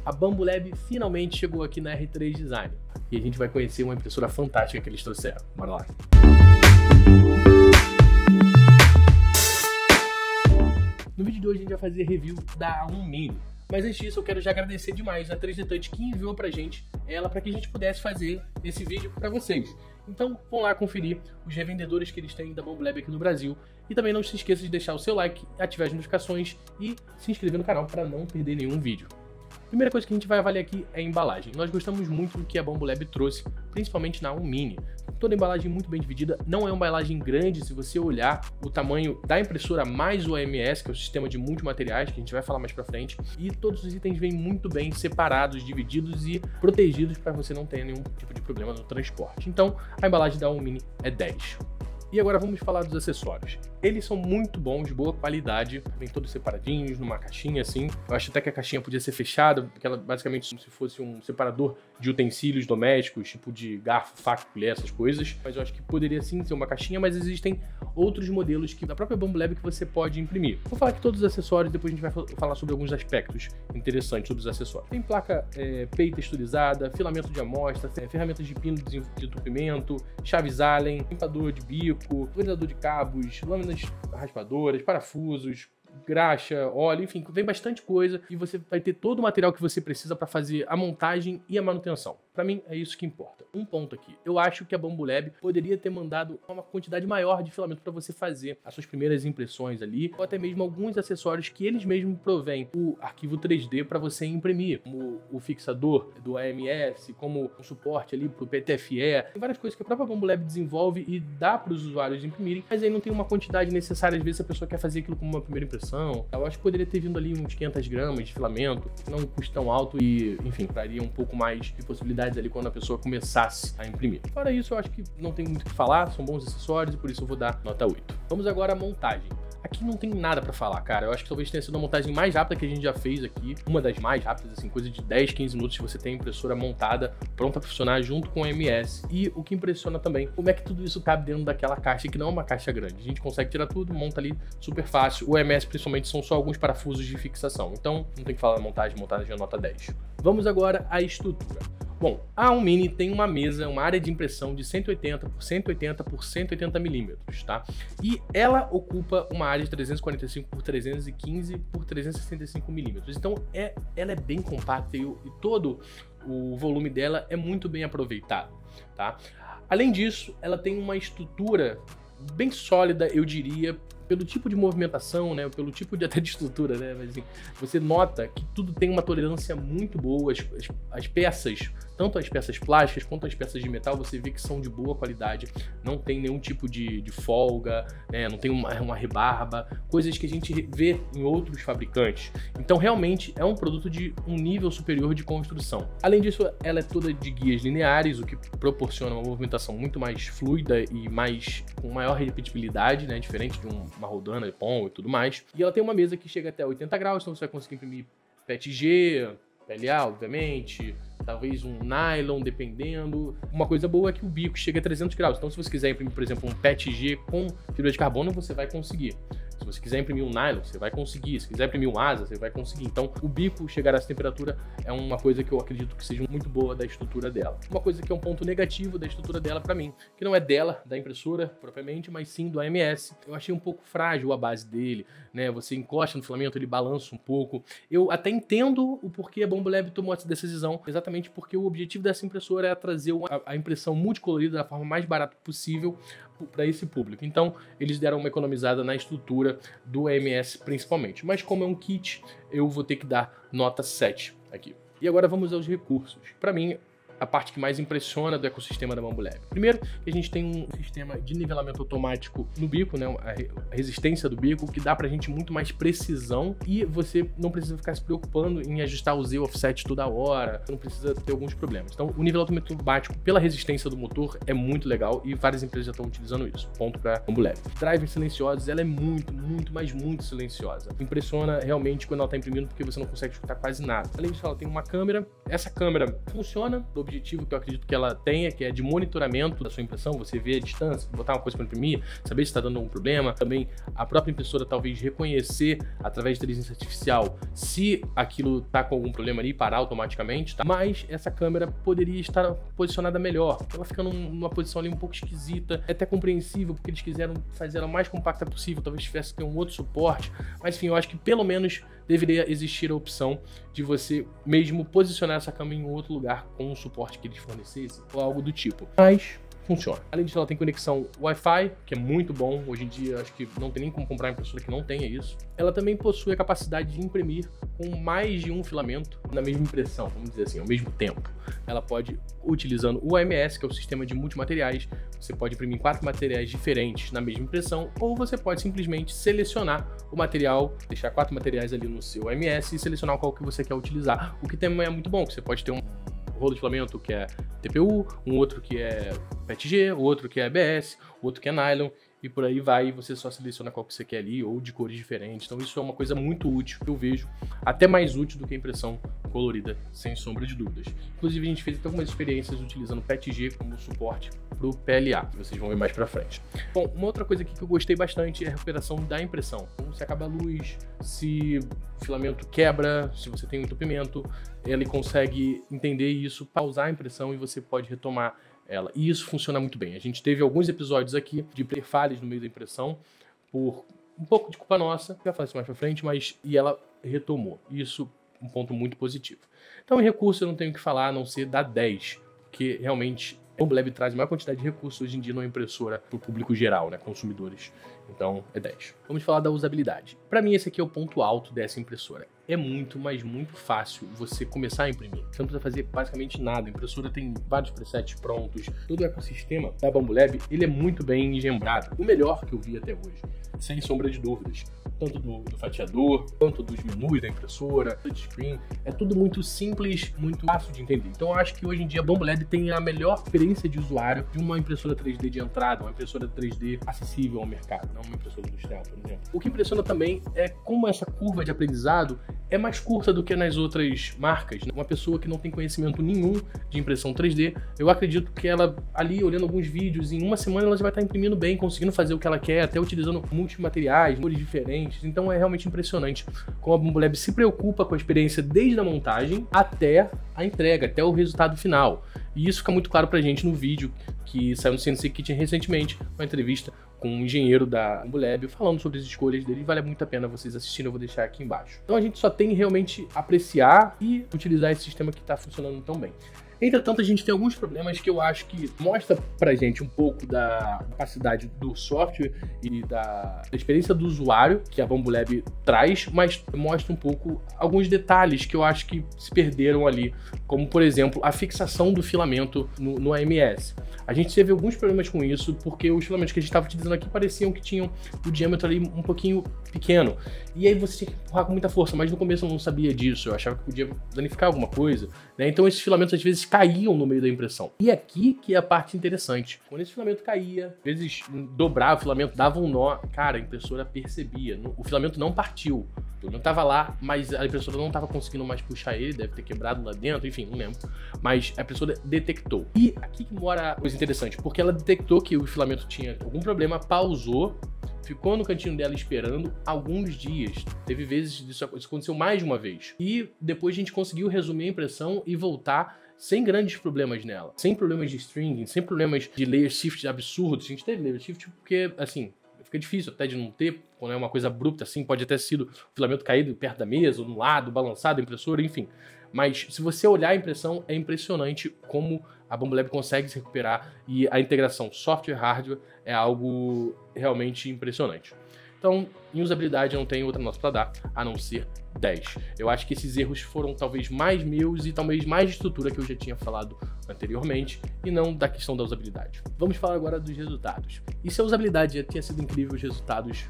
a Bambolab finalmente chegou aqui na R3 Design e a gente vai conhecer uma impressora fantástica que eles trouxeram. Bora lá! No vídeo de hoje a gente vai fazer review da A1 Mini. Mas antes disso eu quero já agradecer demais a 3D Touch que enviou pra gente ela para que a gente pudesse fazer esse vídeo para vocês. Então vão lá conferir os revendedores que eles têm da Bambolab aqui no Brasil. E também não se esqueça de deixar o seu like, ativar as notificações e se inscrever no canal para não perder nenhum vídeo. Primeira coisa que a gente vai avaliar aqui é a embalagem. Nós gostamos muito do que a Bambolab trouxe, principalmente na A1 Mini. Toda a embalagem muito bem dividida, não é uma embalagem grande se você olhar o tamanho da impressora mais o AMS, que é o sistema de multimateriais, que a gente vai falar mais pra frente, e todos os itens vêm muito bem separados, divididos e protegidos para você não ter nenhum tipo de problema no transporte. Então, a embalagem da A1 Mini é 10. E agora vamos falar dos acessórios. Eles são muito bons, de boa qualidade, vem todos separadinhos, numa caixinha assim. Eu acho até que a caixinha podia ser fechada, porque ela basicamente como se fosse um separador de utensílios domésticos, tipo de garfo, faca, colher, essas coisas. Mas eu acho que poderia sim ser uma caixinha, mas existem outros modelos que da própria Bambolab que você pode imprimir. Vou falar aqui todos os acessórios, depois a gente vai falar sobre alguns aspectos interessantes sobre os acessórios. Tem placa PEI texturizada, filamento de amostra, ferramentas de pino de entupimento, chaves Allen, limpador de bico, pulverizador de cabos, lâminas raspadoras, parafusos, graxa, óleo, enfim, vem bastante coisa e você vai ter todo o material que você precisa para fazer a montagem e a manutenção. Para mim é isso que importa. Um ponto aqui, eu acho que a Bambolab poderia ter mandado uma quantidade maior de filamento para você fazer as suas primeiras impressões ali, ou até mesmo alguns acessórios que eles mesmos provêm o arquivo 3D para você imprimir, como o fixador do AMS, como o suporte ali para o PTFE, tem várias coisas que a própria Bambolab desenvolve e dá para os usuários imprimirem, mas aí não tem uma quantidade necessária, às vezes a pessoa quer fazer aquilo como uma primeira impressão. Eu acho que poderia ter vindo ali uns 500 gramas de filamento, não um custo tão alto e, enfim, traria um pouco mais de possibilidades ali quando a pessoa começasse a imprimir. Fora isso, eu acho que não tem muito o que falar, são bons acessórios e por isso eu vou dar nota 8. Vamos agora à montagem. Aqui não tem nada pra falar, cara. Eu acho que talvez tenha sido a montagem mais rápida que a gente já fez aqui. Uma das mais rápidas, assim, coisa de 10, 15 minutos você tem a impressora montada, pronta pra funcionar junto com o MS. E o que impressiona também, como é que tudo isso cabe dentro daquela caixa, que não é uma caixa grande. A gente consegue tirar tudo, monta ali super fácil. O MS, principalmente, são só alguns parafusos de fixação. Então, não tem que falar montagem é nota 10. Vamos agora à estrutura. Bom, a A1 Mini tem uma mesa, uma área de impressão de 180 por 180 por 180 milímetros, tá? E ela ocupa uma área de 345 por 315 por 365 milímetros. Então, ela é bem compacta e todo o volume dela é muito bem aproveitado, tá? Além disso, ela tem uma estrutura bem sólida, eu diria, pelo tipo de movimentação, né, pelo tipo de até de estrutura, né, mas assim, você nota que tudo tem uma tolerância muito boa, as peças, tanto as peças plásticas quanto as peças de metal, você vê que são de boa qualidade, não tem nenhum tipo de folga, né, não tem uma rebarba, coisas que a gente vê em outros fabricantes. Então realmente é um produto de um nível superior de construção. Além disso, ela é toda de guias lineares, o que proporciona uma movimentação muito mais fluida e com maior repetibilidade, né, diferente de uma rodana, pom e tudo mais. E ela tem uma mesa que chega até 80 graus, então você vai conseguir imprimir PETG, PLA, obviamente, talvez um nylon, dependendo. Uma coisa boa é que o bico chega a 300 graus, então se você quiser imprimir, por exemplo, um PETG com fibra de carbono, você vai conseguir. Se você quiser imprimir um nylon, você vai conseguir. Se quiser imprimir um asa, você vai conseguir. Então, o bico chegar a essa temperatura é uma coisa que eu acredito que seja muito boa da estrutura dela. Uma coisa que é um ponto negativo da estrutura dela para mim, que não é dela, da impressora propriamente, mas sim do AMS. Eu achei um pouco frágil a base dele, né? Você encosta no filamento, ele balança um pouco. Eu até entendo o porquê a Bambolab tomou essa decisão, exatamente porque o objetivo dessa impressora é trazer a impressão multicolorida da forma mais barata possível para esse público. Então, eles deram uma economizada na estrutura do AMS principalmente. Mas como é um kit, eu vou ter que dar nota 7 aqui. E agora vamos aos recursos. Para mim, a parte que mais impressiona do ecossistema da Bambolab. Primeiro, que a gente tem um sistema de nivelamento automático no bico, né, a resistência do bico, que dá pra gente muito mais precisão e você não precisa ficar se preocupando em ajustar o Z offset toda hora, não precisa ter alguns problemas. Então, o nivelamento automático pela resistência do motor é muito legal e várias empresas já estão utilizando isso. Ponto pra Bambolab. Drivers silenciosos, ela é muito, mas muito silenciosa. Impressiona realmente quando ela tá imprimindo porque você não consegue escutar quase nada. Além disso, ela tem uma câmera. Essa câmera funciona do objetivo que eu acredito que ela tenha, que é de monitoramento da sua impressão, você vê a distância, botar uma coisa para imprimir, saber se está dando algum problema, também a própria impressora talvez reconhecer através de inteligência artificial se aquilo está com algum problema ali e parar automaticamente, tá? Mas essa câmera poderia estar posicionada melhor, ela fica numa posição ali um pouco esquisita, é até compreensível porque eles quiseram fazer ela mais compacta possível, talvez tivesse que ter um outro suporte, mas enfim, eu acho que pelo menos deveria existir a opção de você mesmo posicionar essa câmera em outro lugar com o suporte que eles fornecessem ou algo do tipo. Mas funciona. Além disso, ela tem conexão Wi-Fi, que é muito bom. Hoje em dia, acho que não tem nem como comprar uma impressora que não tenha isso. Ela também possui a capacidade de imprimir com mais de um filamento na mesma impressão, vamos dizer assim, ao mesmo tempo. Ela pode, utilizando o AMS, que é o sistema de multimateriais, você pode imprimir 4 materiais diferentes na mesma impressão, ou você pode simplesmente selecionar o material, deixar 4 materiais ali no seu AMS e selecionar qual que você quer utilizar, o que também é muito bom, que você pode ter um rolo de filamento que é TPU, um outro que é PETG, o outro que é ABS, o outro que é nylon, e por aí vai, você só seleciona qual que você quer ali, ou de cores diferentes. Então isso é uma coisa muito útil, que eu vejo, até mais útil do que a impressão colorida, sem sombra de dúvidas. Inclusive a gente fez até algumas experiências utilizando PETG como suporte para o PLA, que vocês vão ver mais pra frente. Bom, uma outra coisa aqui que eu gostei bastante é a recuperação da impressão. Então, se acaba a luz, se o filamento quebra, se você tem um entupimento, ele consegue entender isso, pausar a impressão e você pode retomar ela. E isso funciona muito bem. A gente teve alguns episódios aqui de falhas no meio da impressão por um pouco de culpa nossa, vai falar isso mais pra frente, mas e ela retomou. Isso um ponto muito positivo. Então, em recurso eu não tenho o que falar a não ser dar 10, porque realmente a Bomblab traz a maior quantidade de recursos hoje em dia numa impressora para o público geral, né, consumidores. Então, é 10. Vamos falar da usabilidade. Para mim, esse aqui é o ponto alto dessa impressora. É muito, mas muito fácil você começar a imprimir. Você não precisa fazer basicamente nada. A impressora tem vários presets prontos. Todo o ecossistema da Bambolab, ele é muito bem engembrado. O melhor que eu vi até hoje, sem sombra de dúvidas. Tanto do fatiador, quanto dos menus da impressora, touchscreen. É tudo muito simples, muito fácil de entender. Então eu acho que hoje em dia a Bambolab tem a melhor experiência de usuário de uma impressora 3D de entrada, uma impressora 3D acessível ao mercado, não uma impressora industrial, por exemplo. O que impressiona também é como essa curva de aprendizado é mais curta do que nas outras marcas. Uma pessoa que não tem conhecimento nenhum de impressão 3D, eu acredito que ela, ali, olhando alguns vídeos, em uma semana ela já vai estar imprimindo bem, conseguindo fazer o que ela quer, até utilizando multimateriais, cores diferentes. Então é realmente impressionante como a Bambolab se preocupa com a experiência desde a montagem até a entrega, até o resultado final. E isso fica muito claro pra gente no vídeo que saiu no CNC Kitchen recentemente, uma entrevista com um engenheiro da Bambolab falando sobre as escolhas dele. Vale muito a pena vocês assistirem, eu vou deixar aqui embaixo. Então a gente só tem realmente apreciar e utilizar esse sistema que está funcionando tão bem. Entretanto, a gente tem alguns problemas que eu acho que mostra pra gente um pouco da capacidade do software e da experiência do usuário que a Bambolab traz, mas mostra um pouco alguns detalhes que eu acho que se perderam ali, como por exemplo, a fixação do filamento no AMS. A gente teve alguns problemas com isso, porque os filamentos que a gente estava utilizando aqui pareciam que tinham o diâmetro ali um pouquinho pequeno. E aí você tinha que empurrar com muita força, mas no começo eu não sabia disso, eu achava que podia danificar alguma coisa, né? Então esses filamentos às vezes caíam no meio da impressão. E aqui que é a parte interessante. Quando esse filamento caía, às vezes dobrava o filamento, dava um nó, cara, a impressora percebia. O filamento não partiu. O filamento estava lá, mas a impressora não estava conseguindo mais puxar ele, deve ter quebrado lá dentro, enfim, não lembro. Mas a impressora detectou. E aqui que mora a coisa interessante, porque ela detectou que o filamento tinha algum problema, pausou, ficou no cantinho dela esperando alguns dias. Teve vezes isso aconteceu mais de uma vez. E depois a gente conseguiu resumir a impressão e voltar sem grandes problemas nela. Sem problemas de stringing, sem problemas de layer shift absurdos. A gente teve layer shift porque, assim, fica difícil até de não ter, quando é uma coisa abrupta assim, pode até ter sido o filamento caído perto da mesa, ou no lado, balançado a impressora, enfim. Mas se você olhar a impressão, é impressionante como a Bambolab consegue se recuperar e a integração software-hardware é algo realmente impressionante. Então, em usabilidade, eu não tenho outra nota para dar, a não ser 10. Eu acho que esses erros foram talvez mais meus e talvez mais de estrutura que eu já tinha falado anteriormente e não da questão da usabilidade. Vamos falar agora dos resultados. E se a usabilidade já tinha sido incrível, os resultados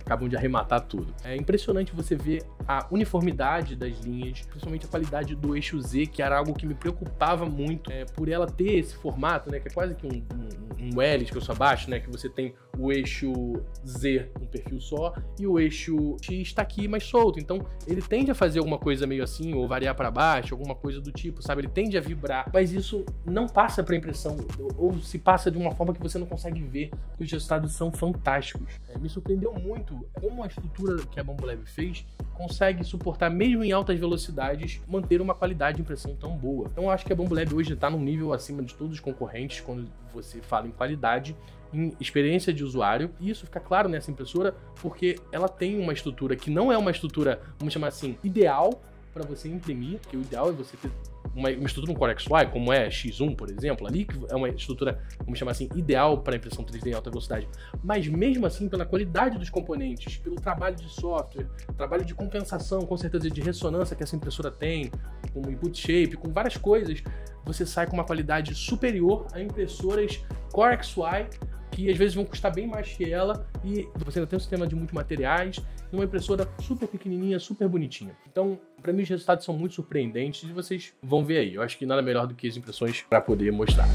acabam de arrematar tudo. É impressionante você ver a uniformidade das linhas, principalmente a qualidade do eixo Z, que era algo que me preocupava muito, por ela ter esse formato, né, que é quase que um L de cabeça abaixo, né, que você tem o eixo Z um perfil só e o eixo X está aqui mais solto. Então ele tende a fazer alguma coisa meio assim, ou variar para baixo, alguma coisa do tipo, sabe? Ele tende a vibrar, mas isso não passa para impressão, ou se passa de uma forma que você não consegue ver, porque os resultados são fantásticos. Me surpreendeu muito como a estrutura que a Bambolab fez consegue suportar, mesmo em altas velocidades, manter uma qualidade de impressão tão boa. Então eu acho que a Bambolab hoje está num nível acima de todos os concorrentes quando você fala em qualidade, em experiência de usuário, e isso fica claro nessa impressora porque ela tem uma estrutura que não é uma estrutura, vamos chamar assim, ideal para você imprimir, porque o ideal é você ter uma estrutura, um Core XY, como é X1, por exemplo, ali, que é uma estrutura, vamos chamar assim, ideal para impressão 3D em alta velocidade. Mas mesmo assim, pela qualidade dos componentes, pelo trabalho de software, trabalho de compensação, com certeza de ressonância que essa impressora tem, com input shape, com várias coisas, você sai com uma qualidade superior a impressoras Core XY, que às vezes vão custar bem mais que ela, e você ainda tem um sistema de multimateriais, uma impressora super pequenininha, super bonitinha. Então, para mim os resultados são muito surpreendentes e vocês vão ver aí. Eu acho que nada melhor do que as impressões para poder mostrar.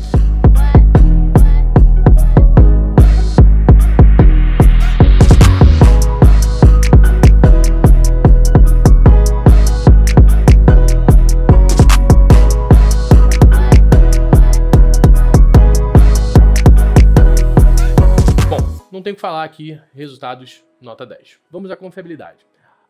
Não tenho que falar aqui, resultados nota 10. Vamos à confiabilidade.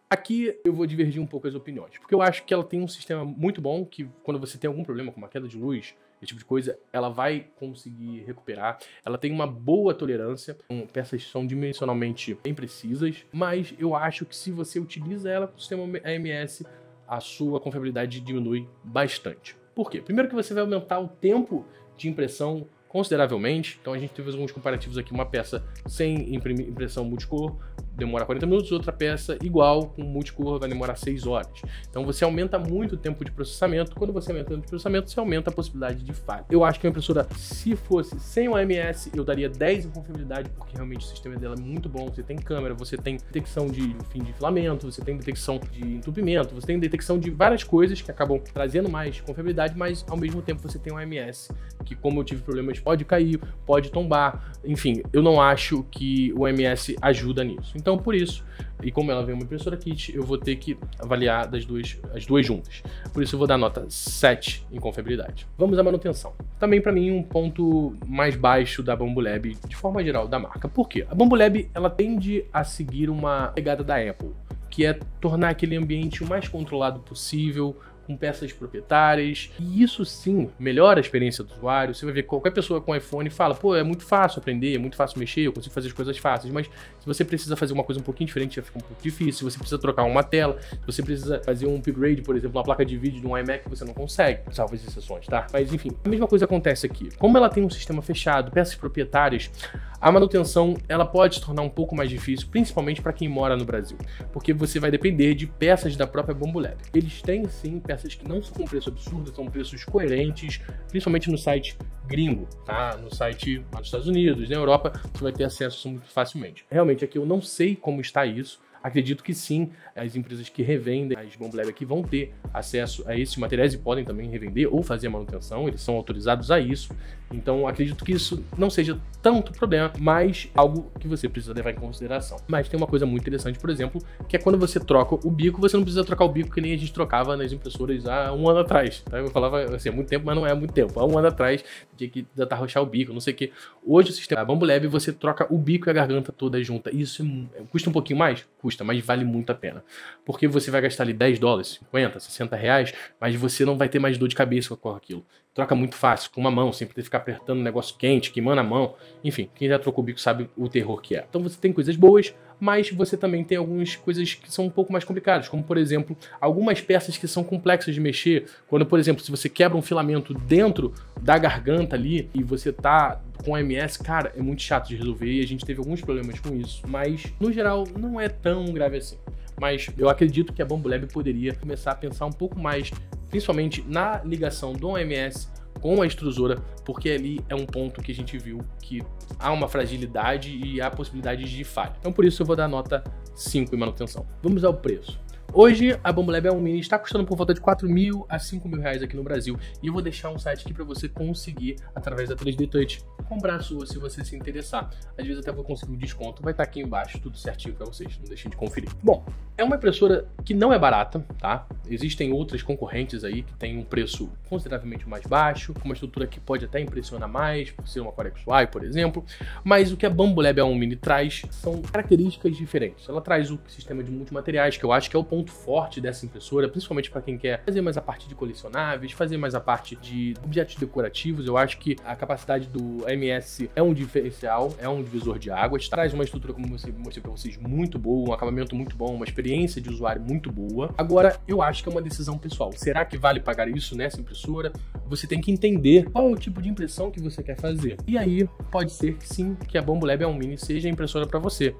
Aqui eu vou divergir um pouco as opiniões, porque eu acho que ela tem um sistema muito bom, que quando você tem algum problema com uma queda de luz, esse tipo de coisa, ela vai conseguir recuperar. Ela tem uma boa tolerância, peças são dimensionalmente bem precisas, mas eu acho que se você utiliza ela com o sistema AMS, a sua confiabilidade diminui bastante. Por quê? Primeiro que você vai aumentar o tempo de impressão consideravelmente. Então a gente teve alguns comparativos aqui, uma peça sem impressão multicor demora 40 minutos, outra peça igual com multicor vai demorar 6 horas. Então você aumenta muito o tempo de processamento. Quando você aumenta o tempo de processamento, você aumenta a possibilidade de falha. Eu acho que a impressora, se fosse sem o AMS, eu daria 10 em confiabilidade, porque realmente o sistema dela é muito bom. Você tem câmera, você tem detecção de fim de filamento, você tem detecção de entupimento, você tem detecção de várias coisas que acabam trazendo mais confiabilidade, mas ao mesmo tempo você tem o AMS, que como eu tive problemas, pode cair, pode tombar, enfim, eu não acho que o AMS ajuda nisso. Então, por isso, e como ela vem uma impressora kit, eu vou ter que avaliar as duas juntas. Por isso eu vou dar nota 7 em confiabilidade. Vamos à manutenção. Também para mim um ponto mais baixo da Bambolab, de forma geral, da marca. Por quê? A Bambolab, ela tende a seguir uma pegada da Apple, que é tornar aquele ambiente o mais controlado possível, com peças proprietárias, e isso sim melhora a experiência do usuário. Você vai ver qualquer pessoa com iPhone fala, pô, é muito fácil aprender, é muito fácil mexer, eu consigo fazer as coisas fáceis, mas se você precisa fazer uma coisa um pouquinho diferente, já fica um pouco difícil. Se você precisa trocar uma tela, se você precisa fazer um upgrade, por exemplo, uma placa de vídeo de um iMac, você não consegue, salvo as exceções, tá? Mas enfim, a mesma coisa acontece aqui. Como ela tem um sistema fechado, peças proprietárias, a manutenção ela pode se tornar um pouco mais difícil, principalmente para quem mora no Brasil, porque você vai depender de peças da própria Bambolab. Eles têm sim peças que não são com preço absurdo, são preços coerentes, principalmente no site gringo, tá? No site lá dos Estados Unidos, na Europa, você vai ter acesso muito facilmente. Realmente aqui eu não sei como está isso. Acredito que sim, as empresas que revendem as Bambolab aqui vão ter acesso a esses materiais e podem também revender ou fazer a manutenção, eles são autorizados a isso. Então acredito que isso não seja tanto problema, mas algo que você precisa levar em consideração. Mas tem uma coisa muito interessante, por exemplo, que é quando você troca o bico, você não precisa trocar o bico que nem a gente trocava nas impressoras há um ano atrás. Tá? Eu falava assim, há muito tempo, mas não é há muito tempo. Há um ano atrás, tinha que desatarrochar o bico, não sei o que. Hoje o sistema da Bambolab, você troca o bico e a garganta toda junta. Isso custa um pouquinho mais? Custa, mas vale muito a pena. Porque você vai gastar ali 10 dólares, 50, 60 reais, mas você não vai ter mais dor de cabeça com aquilo. Troca muito fácil, com uma mão, sem ter que ficar apertando um negócio quente, queimando a mão. Enfim, quem já trocou o bico sabe o terror que é. Então você tem coisas boas, mas você também tem algumas coisas que são um pouco mais complicadas, como por exemplo, algumas peças que são complexas de mexer. Quando, por exemplo, se você quebra um filamento dentro da garganta ali e você tá com AMS, cara, é muito chato de resolver e a gente teve alguns problemas com isso, mas no geral não é tão grave assim. Mas eu acredito que a Bambolab poderia começar a pensar um pouco mais, principalmente na ligação do AMS com a extrusora, porque ali é um ponto que a gente viu que há uma fragilidade e há possibilidades de falha. Então por isso eu vou dar nota 5 em manutenção. Vamos ao preço. Hoje a Bambolab A1 Mini está custando por volta de 4.000 a 5.000 reais aqui no Brasil. E eu vou deixar um site aqui para você conseguir, através da 3D Touch, comprar a sua se você se interessar. Às vezes até vou conseguir um desconto, vai estar aqui embaixo, tudo certinho para vocês, não deixem de conferir. Bom, é uma impressora que não é barata, tá? Existem outras concorrentes aí que tem um preço consideravelmente mais baixo, com uma estrutura que pode até impressionar mais, por ser uma Core XY, por exemplo. Mas o que a Bambolab A1 Mini traz são características diferentes. Ela traz o sistema de multimateriais, que eu acho que é o ponto forte dessa impressora, principalmente para quem quer fazer mais a parte de colecionáveis, fazer mais a parte de objetos decorativos. Eu acho que a capacidade do AMS é um diferencial, é um divisor de águas, traz uma estrutura, como eu mostrei para vocês, muito boa, um acabamento muito bom, uma experiência de usuário muito boa. Agora, eu acho que é uma decisão pessoal. Será que vale pagar isso nessa impressora? Você tem que entender qual é o tipo de impressão que você quer fazer. E aí, pode ser que sim, que a Bambolab A1 Mini seja a impressora para você.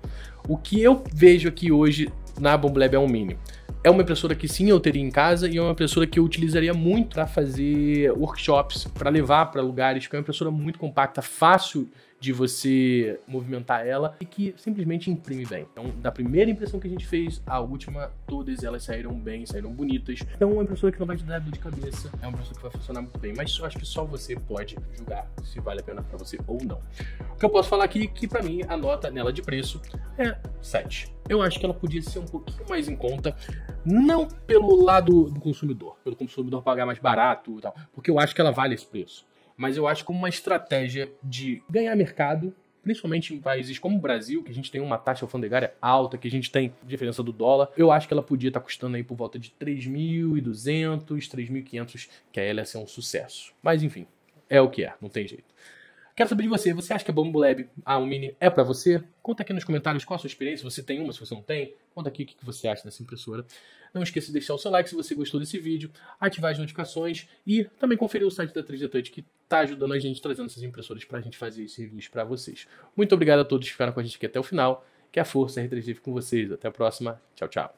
O que eu vejo aqui hoje na Bambolab A1 Mini é uma impressora que sim eu teria em casa e é uma impressora que eu utilizaria muito para fazer workshops, para levar para lugares, que é uma impressora muito compacta, fácil de você movimentar ela e que simplesmente imprime bem. Então, da primeira impressão que a gente fez, à última, todas elas saíram bem, saíram bonitas. Então, é uma impressora que não vai te dar dor de cabeça, é uma impressora que vai funcionar muito bem, mas eu acho que só você pode julgar se vale a pena para você ou não. O que eu posso falar aqui é que, para mim, a nota nela de preço é 7. Eu acho que ela podia ser um pouquinho mais em conta, não pelo lado do consumidor, pelo consumidor pagar mais barato e tal, porque eu acho que ela vale esse preço. Mas eu acho como uma estratégia de ganhar mercado, principalmente em países como o Brasil, que a gente tem uma taxa alfandegária alta, que a gente tem diferença do dólar, eu acho que ela podia estar custando aí por volta de 3.200, 3.500, que aí ela ia ser um sucesso. Mas enfim, é o que é, não tem jeito. Quero saber de você, você acha que a Bambolab A1 Mini é pra você? Conta aqui nos comentários qual a sua experiência, se você tem uma, se você não tem. Conta aqui o que você acha dessa impressora. Não esqueça de deixar o seu like se você gostou desse vídeo, ativar as notificações e também conferir o site da 3D Touch, que tá ajudando a gente, trazendo essas impressoras pra gente fazer esses reviews pra vocês. Muito obrigado a todos que ficaram com a gente aqui até o final. Que a força R3D fique com vocês. Até a próxima. Tchau, tchau.